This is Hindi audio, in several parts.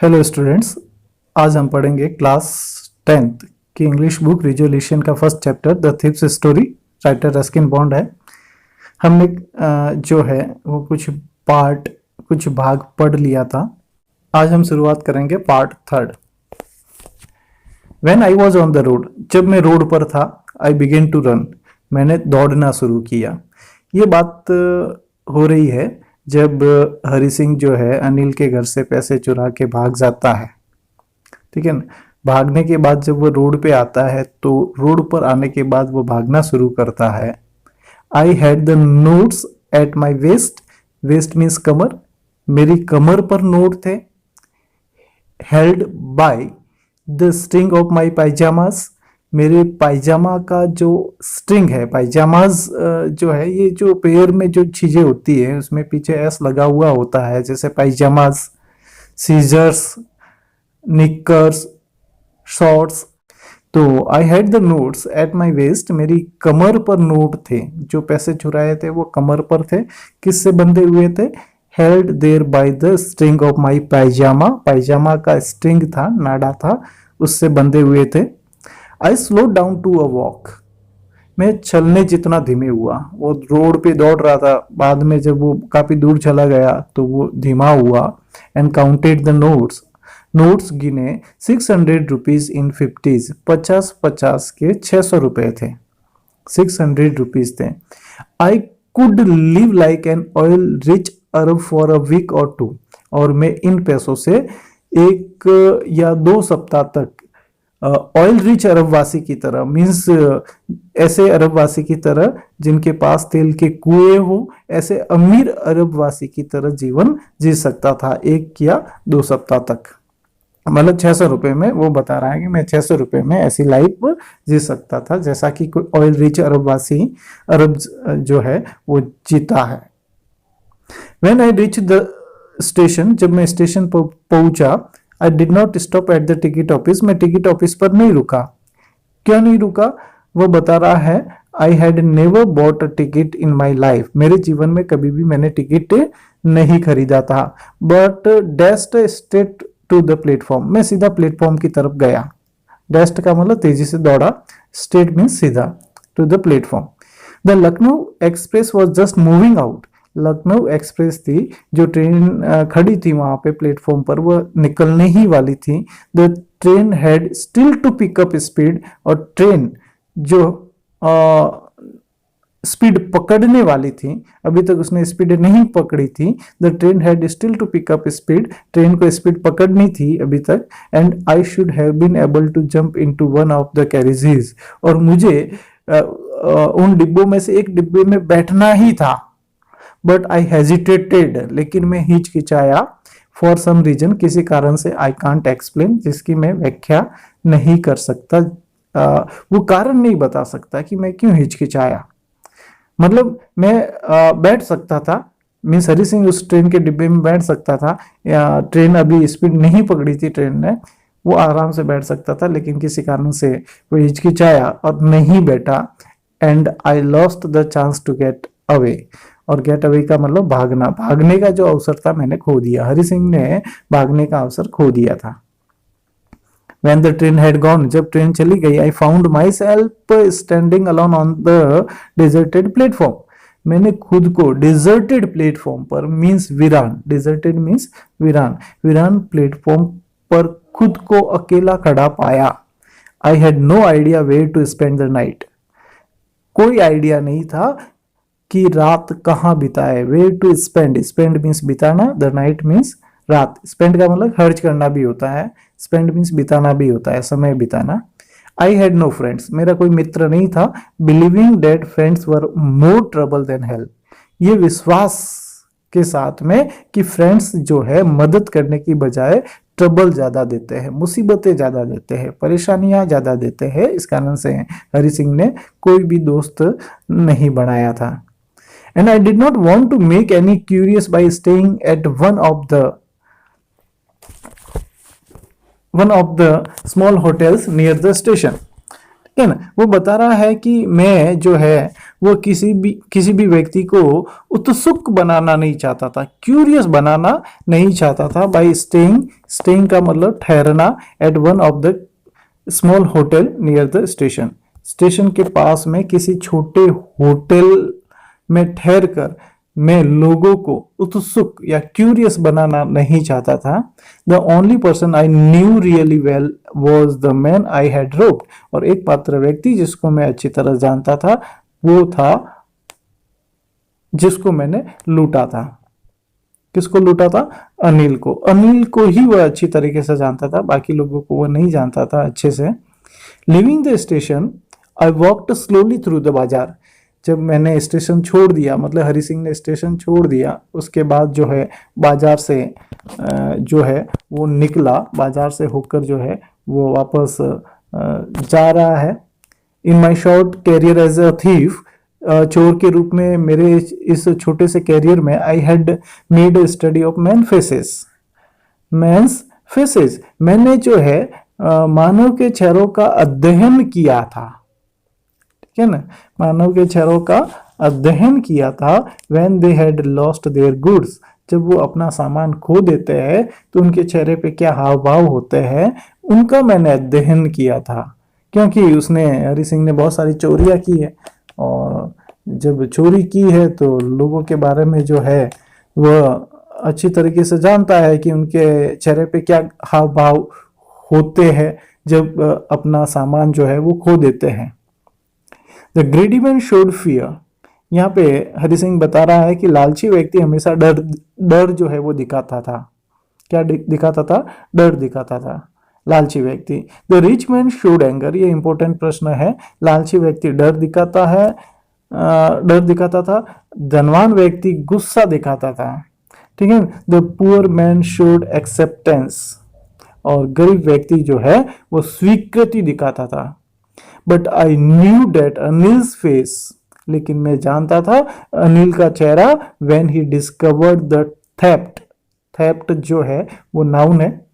Hello students. आज हम पढ़ेंगे क्लास 10th की इंग्लिश बुक रिजोल्यूशन का first chapter the thieves story. Writer Ruskin bond है। हमने जो है वो कुछ भाग पढ़ लिया था। आज हम शुरुआत करेंगे part 3। When I was on the road, जब मैं रोड पर था, आई बिगेन टू रन, मैंने दौड़ना शुरू किया। ये बात हो रही है जब हरि सिंह जो है अनिल के घर से पैसे चुरा के भाग जाता है। ठीक है ना। भागने के बाद जब वो रोड पे आता है तो रोड पर आने के बाद वो भागना शुरू करता है। I had the notes at my waist, waist means कमर, मेरी कमर पर नोट थे। Held by the string of my pyjamas, मेरे पायजामा का जो स्ट्रिंग है, पायजामाज जो है ये जो पेयर में जो चीजें होती है उसमें पीछे एस लगा हुआ होता है, जैसे पायजामाज, सीजर्स, निकर्स, शॉर्ट्स। तो I had the notes at my waist, मेरी कमर पर नोट थे। जो पैसे चुराए थे वो कमर पर थे। किससे बंधे हुए थे? Held there by the string of my pyjama, पायजामा का स्ट्रिंग था, नाड़ा था, उससे बंधे हुए थे। I slow down to a walk, मैं चलने जितना धीमे हुआ। वो रोड पे दौड़ रहा था, बाद में जब वो काफी दूर चला गया तो वो धीमा हुआ। And counted the notes, notes गिने। 600 रुपीज इन 50s, 50 के 600 रुपए थे, 600 रुपीज थे। I could live like an oil rich Arab for a week or two, और मैं इन पैसों से 1 या 2 सप्ताह तक ऑयल रिच अरबवासी की तरह, मीन्स ऐसे अरबवासी की तरह जिनके पास तेल के कुएं हो, ऐसे अमीर अरबवासी की तरह जीवन जी सकता था 1 या 2 सप्ताह तक। मतलब 600 रुपए में वो बता रहा है कि मैं 600 रुपए में ऐसी लाइफ जी सकता था जैसा कि कोई ऑयल रिच अरबवासी अरब जो है वो जीता है। When I reach the station, जब मैं स्टेशन पर पहुंचा, I did not stop at the ticket office, मैं टिकट ऑफिस पर नहीं रुका। क्यों नहीं रुका? वो बता रहा है I had never bought a ticket in my life, मेरे जीवन में कभी भी मैंने टिकट नहीं खरीदा था। But dashed straight to the platform, मैं सीधा प्लेटफॉर्म की तरफ गया। डैस्ट का मतलब तेजी से दौड़ा, स्ट्रेट मीन्स सीधा, to the platform. The Lucknow Express was just moving out, Lucknow Express थी जो ट्रेन खड़ी थी वहां पे प्लेटफॉर्म पर, वो निकलने ही वाली थी। The train had still to pick up speed, और ट्रेन जो स्पीड पकड़ने वाली थी, अभी तक उसने स्पीड नहीं पकड़ी थी। The train had still to pick up speed, train को स्पीड पकड़नी थी अभी तक। And I should have been able to jump into one of the carriages, और मुझे उन डिब्बों में से एक डिब्बे में बैठना ही था। बट आई हेजिटेटेड, लेकिन मैं हिचकिचाया। फॉर सम रीजन, किसी कारण से, आई कांट एक्सप्लेन, जिसकी मैं व्याख्या नहीं कर सकता। वो कारण नहीं बता सकता कि मैं क्यों हिचकिचाया। मतलब मैं बैठ सकता था, मीन्स हरि सिंह उस ट्रेन के डिब्बे में बैठ सकता था, या ट्रेन अभी स्पीड नहीं पकड़ी थी ट्रेन ने, वो आराम से बैठ सकता था, लेकिन किसी कारण से वो हिचकिचाया और नहीं बैठा। And I lost the chance to get away, और गेट अवे का मतलब भागना, भागने का जो अवसर था मैंने खो दिया। हरि सिंह ने भागने का अवसर खो दिया था। When the train had gone, जब ट्रेन चली गई, I found myself standing alone on the deserted platform, मैंने खुद को deserted प्लेटफॉर्म पर, मीन्स वीरान, deserted मीन्स वीरान, वीरान प्लेटफॉर्म पर खुद को अकेला खड़ा पाया। I had no idea where to spend the night, कोई आइडिया नहीं था कि रात कहाँ बिताए। Way to spend, spend means बिताना, द नाइट मीन्स रात। स्पेंड का मतलब खर्च करना भी होता है, स्पेंड मीन्स बिताना भी होता है, समय बिताना। आई हैड नो फ्रेंड्स, मेरा कोई मित्र नहीं था। Believing that friends were more trouble than help, ये विश्वास के साथ में कि फ्रेंड्स जो है मदद करने की बजाय ट्रबल ज्यादा देते हैं, मुसीबतें ज्यादा देते हैं, परेशानियां ज्यादा देते हैं, इस कारण से हरि सिंह ने कोई भी दोस्त नहीं बनाया था। And I did not want to make any curious by staying at one of the small hotels near the station। ठीक है ना। वो बता रहा है कि मैं जो है वो किसी भी व्यक्ति को उत्सुक बनाना नहीं चाहता था, क्यूरियस बनाना नहीं चाहता था। बाय स्टेइंग का मतलब ठहरना at one of the small hotel near the station के पास में किसी छोटे होटल में ठहर कर मैं लोगों को उत्सुक या क्यूरियस बनाना नहीं चाहता था। The only person I knew really well was the man I had robed, और एक पात्र व्यक्ति जिसको मैं अच्छी तरह जानता था वो था जिसको मैंने लूटा था। किसको लूटा था? अनिल को। अनिल को ही वह अच्छी तरीके से जानता था, बाकी लोगों को वह नहीं जानता था अच्छे से। Living the station I walked slowly through the बाजार। जब मैंने स्टेशन छोड़ दिया, मतलब हरि सिंह ने स्टेशन छोड़ दिया, उसके बाद जो है बाजार से जो है वो निकला, बाजार से होकर जो है वो वापस जा रहा है। In my short career as a thief, चोर के रूप में मेरे इस छोटे से कैरियर में I had made a study of men's faces. मैंने जो है मानव के चेहरों का अध्ययन किया था, ठीक है ना, मानव के चेहरों का अध्ययन किया था। When they had lost their goods, जब वो अपना सामान खो देते हैं तो उनके चेहरे पे क्या हाव भाव होते हैं, उनका मैंने अध्ययन किया था। क्योंकि उसने, हरि सिंह ने बहुत सारी चोरियां की है, और जब चोरी की है तो लोगों के बारे में जो है वह अच्छी तरीके से जानता है कि उनके चेहरे पे क्या हाव भाव होते हैं जब अपना सामान जो है वो खो देते हैं। द ग्रेडी मैन शोड फियर, यहाँ पे हरि सिंह बता रहा है कि लालची व्यक्ति हमेशा डर जो है वो दिखाता था। क्या दिखाता था? डर दिखाता था लालची व्यक्ति। The rich man showed anger, ये इंपॉर्टेंट प्रश्न है। लालची व्यक्ति डर दिखाता था, धनवान व्यक्ति गुस्सा दिखाता था, ठीक है। The poor man showed acceptance, और गरीब व्यक्ति जो है वो स्वीकृति दिखाता था। But I knew that Anil's face, लेकिन मैं जानता था अनिल का चेहरा। When he discovered the theft जो है वो नाउन है,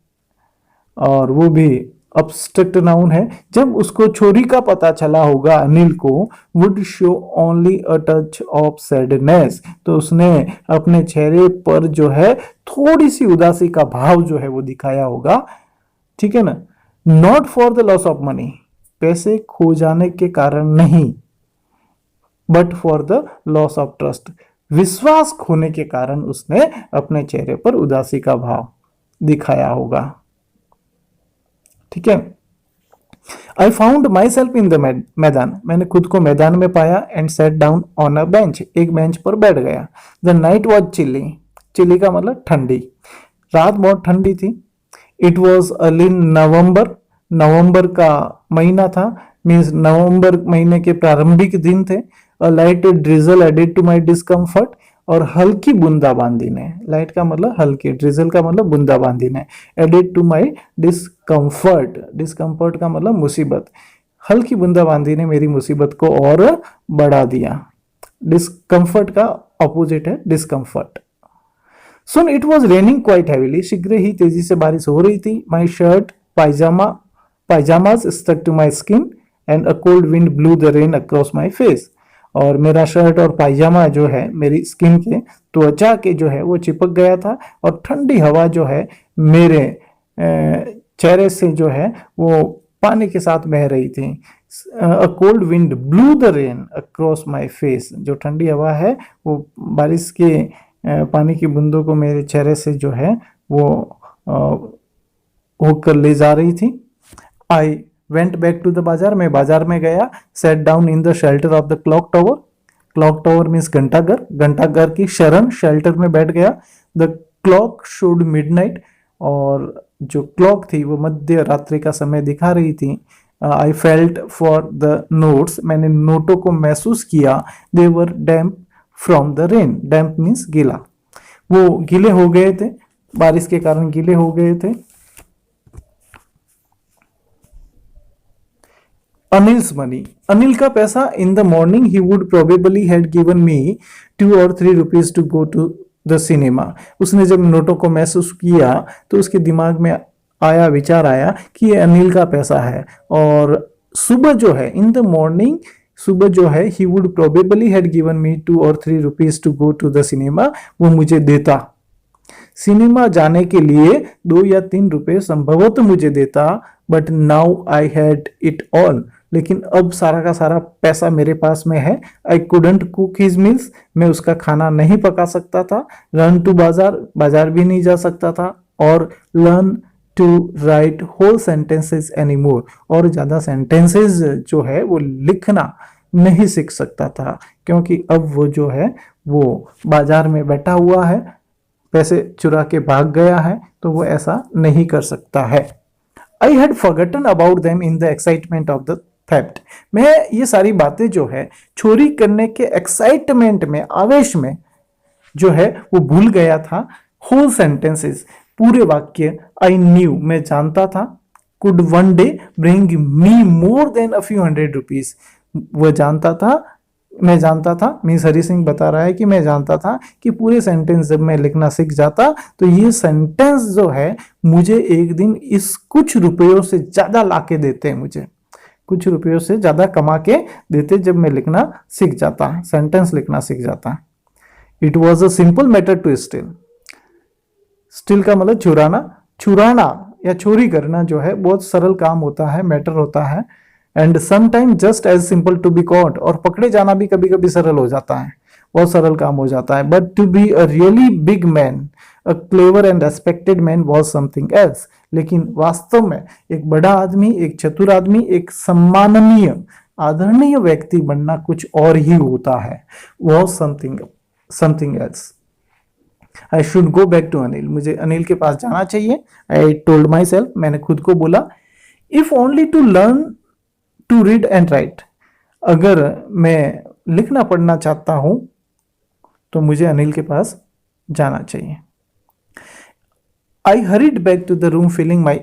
और वो भी अब्स्ट्रैक्ट नाउन है। जब उसको चोरी का पता चला होगा अनिल को, would show only a touch of sadness, तो उसने अपने चेहरे पर जो है थोड़ी सी उदासी का भाव जो है वो दिखाया होगा, ठीक है ना। Not for the loss of money, पैसे खो जाने के कारण नहीं, but for the loss of trust, विश्वास खोने के कारण उसने अपने चेहरे पर उदासी का भाव दिखाया होगा, ठीक है। I found my self in the मैदान, मैंने खुद को मैदान में पाया। And set down on a bench, एक बेंच पर बैठ गया। द नाइट वॉज चिली का मतलब ठंडी, रात बहुत ठंडी थी। इट वॉज अर्ली नवंबर का महीना था, मीन्स नवंबर महीने के प्रारंभिक दिन थे। A light drizzle added to my discomfort, और हल्की बूंदाबांदी ने, लाइट का मतलब हल्की, ड्रिजल का मतलब बूंदाबांदी ने, एडेड टू माई डिस्कम्फर्ट का मतलब मुसीबत, हल्की बूंदाबांदी ने मेरी मुसीबत को और बढ़ा दिया। डिस्कम्फर्ट का ऑपोजिट है discomfort. Soon it was raining quite heavily, शीघ्र ही तेजी से बारिश हो रही थी। My shirt pyjamas stuck to my skin and a cold wind blew the rain across my face, और मेरा शर्ट और पायजामा जो है मेरी स्किन के, त्वचा के जो है वो चिपक गया था, और ठंडी हवा जो है मेरे चेहरे से जो है वो पानी के साथ बह रही थी। अ cold wind blew the rain across my face, जो ठंडी हवा है वो बारिश के पानी की बूंदों को मेरे चेहरे से जो है वो होकर ले जा रही थी। I went back to the bazaar, मैं बाजार में गया। Sat down in the shelter of the clock tower means घंटाघर की शरण, शेल्टर में बैठ गया। द क्लॉक शोड मिडनाइट, और जो क्लॉक थी वो मध्य रात्रि का समय दिखा रही थी। I felt for the notes, मैंने नोटों को महसूस किया। They were damp from the rain, damp means गीला, वो गीले हो गए थे, बारिश के कारण गीले हो गए थे। अनिल्स मनी, अनिल का पैसा। In the morning he would probably had given me 2 or 3 rupees to go to the cinema. उसने जब नोटों को महसूस किया तो उसके दिमाग में विचार आया कि ये अनिल का पैसा है, और सुबह जो है इन द मॉर्निंग सुबह जो है he would probably had given me 2 or 3 rupees to go to the cinema, वो मुझे देता। सिनेमा जाने के लिए 2 या 3 रुपए संभवतः मुझे देता, but now I had it all, लेकिन अब सारा का सारा पैसा मेरे पास में है। I couldn't cook his meals, मैं उसका खाना नहीं पका सकता था। रन टू बाजार, बाजार भी नहीं जा सकता था। और learn to write whole sentences any more, और ज्यादा सेंटेंसेस जो है वो लिखना नहीं सीख सकता था, क्योंकि अब वो जो है वो बाजार में बैठा हुआ है, पैसे चुरा के भाग गया है, तो वो ऐसा नहीं कर सकता है। I had forgotten about them in the excitement of the theft. मैं ये सारी बातें जो है चोरी करने के एक्साइटमेंट में, आवेश में जो है वो भूल गया था। होल सेंटेंसेस, पूरे वाक्य। आई न्यू, मैं जानता था। Could one day bring me more than a few hundred rupees, वह जानता था, मैं जानता था, मीन्स हरी सिंह बता रहा है कि मैं जानता था कि पूरे सेंटेंस जब मैं लिखना सीख जाता तो ये सेंटेंस जो है मुझे एक दिन इस कुछ रुपयों से ज्यादा लाके देते, मुझे कुछ रुपयों से ज्यादा कमा के देते जब मैं लिखना सीख जाता, सेंटेंस लिखना सीख जाता। It was a simple matter to steal. Steal का मतलब चुराना, चुराना या चोरी करना जो है बहुत सरल काम होता है, मैटर होता है। And sometime just as simple to be caught, और पकड़े जाना भी कभी कभी सरल हो जाता है, बहुत सरल काम हो जाता है। But to be a really big man, a clever and respected man was something else, लेकिन वास्तव में एक बड़ा आदमी, एक चतुर आदमी, एक सम्माननीय आदरणीय व्यक्ति बनना कुछ और ही होता है, was something else. I should go back to Anil, मुझे अनिल के पास जाना चाहिए। आई टोल्ड माई सेल्फ, मैंने खुद को बोला। If only to learn to read and write, अगर मैं लिखना पढ़ना चाहता हूं तो मुझे अनिल के पास जाना चाहिए। I hurried back to the room feeling my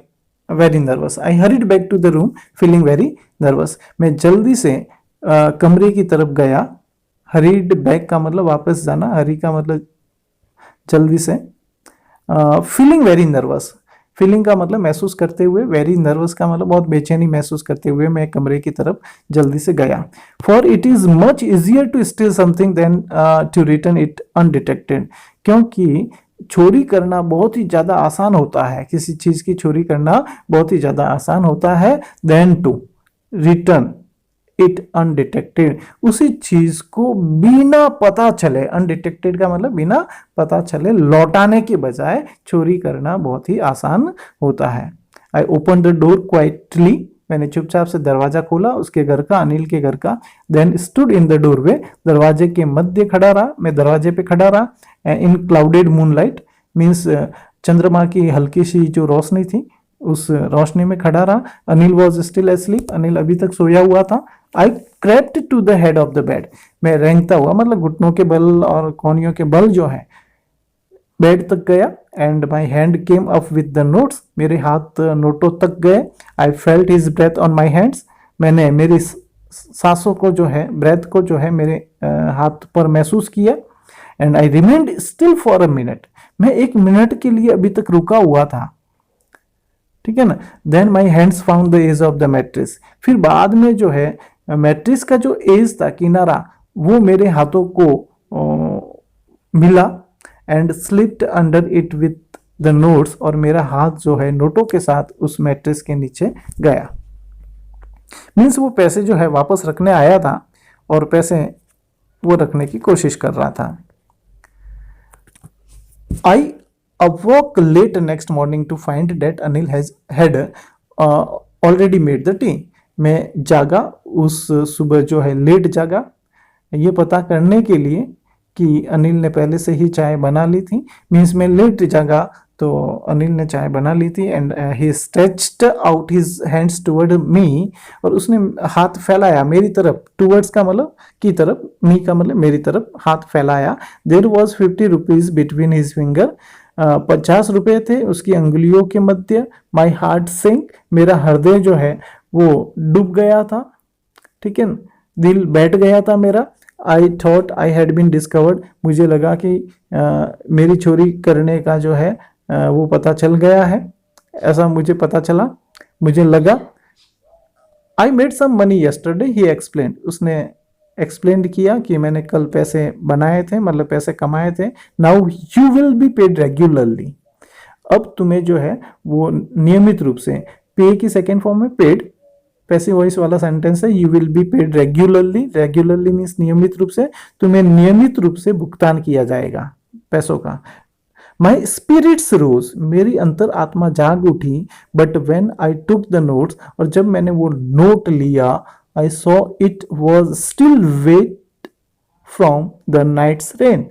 very nervous, I hurried back to the room feeling very nervous, मैं जल्दी से कमरे की तरफ गया। हरीड बैक का मतलब वापस जाना, हरी का मतलब जल्दी से। फीलिंग वेरी नर्वस, फीलिंग का मतलब महसूस करते हुए, वेरी नर्वस का मतलब बहुत बेचैनी महसूस करते हुए मैं कमरे की तरफ जल्दी से गया। For it is much easier to steal something than to return it undetected, क्योंकि चोरी करना बहुत ही ज्यादा आसान होता है, किसी चीज की चोरी करना बहुत ही ज्यादा आसान होता है than to return it undetected, उसी चीज को बिना पता चले, अनडिटेक्टेड का मतलब बिना पता चले, लौटाने के बजाय चोरी करना बहुत ही आसान होता है। I open the door quietly, मैंने चुपचाप से दरवाजा खोला, उसके घर का, अनिल के घर का। Then stood in the doorway, दरवाजे के मध्य खड़ा रहा, मैं दरवाजे पे खड़ा रहा। इन क्लाउडेड मूनलाइट, मीन्स चंद्रमा की हल्की सी जो रोशनी थी उस रोशनी में खड़ा रहा। Anil was still asleep, Anil अभी तक सोया हुआ था। I crept to the head of the bed, मैं रेंगता हुआ मतलब घुटनों के बल और कोहनियों के बल जो है बेड तक गया। And my hand came up with the notes, मेरे हाथ नोटों तक गए। I felt his breath on my hands, मैंने मेरी सांसों को जो है, ब्रेथ को जो है मेरे हाथ पर महसूस किया। And I remained still for a minute, मैं 1 मिनट के लिए अभी तक रुका हुआ था, ठीक है ना। Then my hands found the edge of the mattress, फिर बाद में जो है मैट्रिस का जो एज था, किनारा, वो मेरे हाथों को मिला। And slipped under it with the notes, और मेरा हाथ जो है नोटों के साथ उस मैट्रिस के नीचे गया। मीन्स वो पैसे जो है वापस रखने आया था और पैसे वो रखने की कोशिश कर रहा था। आई awoke late next morning to find that Anil had already made the tea. मैं जागा, उस सुबह जो है लेट जागा, ये पता करने के लिए कि अनिल ने पहले से ही चाय बना ली थी। मीन्स मैं लेट जागा तो अनिल ने चाय बना ली थी। And he stretched out his hands toward me, और उसने हाथ फैलाया मेरी तरफ। टुवर्ड्स का मतलब की तरफ, मी का मतलब मेरी तरफ, हाथ फैलाया। There was 50 rupees between his finger, 50 रुपए थे उसकी अंगुलियों के मध्य। माई हार्ट सिंक, मेरा हृदय जो है वो डूब गया था, ठीक है, दिल बैठ गया था मेरा। I thought I had been discovered, मुझे लगा कि मेरी चोरी करने का जो है वो पता चल गया है, ऐसा मुझे पता चला, मुझे लगा। I made some money yesterday, he explained, उसने एक्सप्लेन किया कि मैंने कल पैसे बनाए थे, मतलब पैसे कमाए थे। Now you will be paid regularly, अब तुम्हें जो है वो नियमित रूप से, पे की सेकेंड फॉर्म में पेड, पैसिव वॉइस वाला सेंटेंस है, you will be paid regularly, regularly means नियमित रूप से, तुम्हें नियमित रूप से भुगतान किया जाएगा पैसों का। माई स्पिरिट्स रोज, मेरी अंतर आत्मा जाग उठी, but when I took the notes, और जब मैंने वो नोट लिया, I saw it was still wet from the night's rain,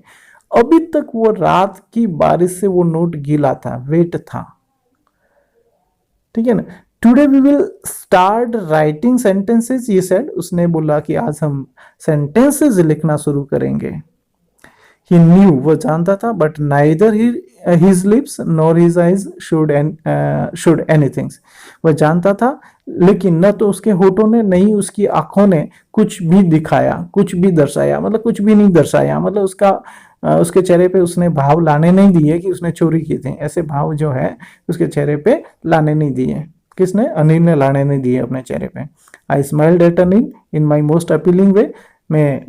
अभी तक वो रात की बारिश से वो नोट गीला था, वेट था। ठीक है ना। Today we will start writing sentences, ये सेड, उसने बोला कि आज हम सेंटेंसेस लिखना शुरू करेंगे। He knew, वो जानता था, but neither his lips nor his eyes showed anything, वह जानता था लेकिन न तो उसके होठों ने, नहीं उसकी आंखों ने कुछ भी दिखाया, कुछ भी दर्शाया, मतलब कुछ भी नहीं दर्शाया, मतलब उसके चेहरे पे उसने भाव लाने नहीं दिए कि उसने चोरी की थी, ऐसे भाव जो है उसके चेहरे पे लाने नहीं दिए। किसने? अनिल ने लाने नहीं दिए अपने चेहरे पे। I smiled at Anil in my most appealing way, मैं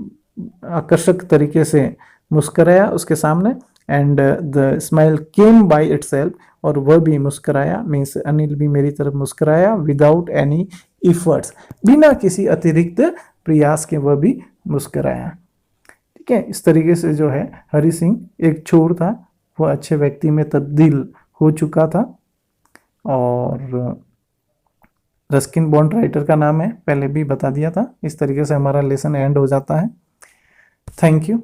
आकर्षक तरीके से मुस्कराया उसके सामने, and the smile came by itself, और वह भी मुस्कराया, मीन्स अनिल भी मेरी तरफ मुस्कराया, विदाउट एनी इफर्ट्स, बिना किसी अतिरिक्त प्रयास के वह भी मुस्कराया। ठीक है, इस तरीके से जो है हरि सिंह एक चोर था, वह अच्छे व्यक्ति में तब्दील हो चुका था। और रस्किन बॉन्ड राइटर का नाम है, पहले भी बता दिया था। इस तरीके से हमारा लेसन एंड हो जाता है। Thank you.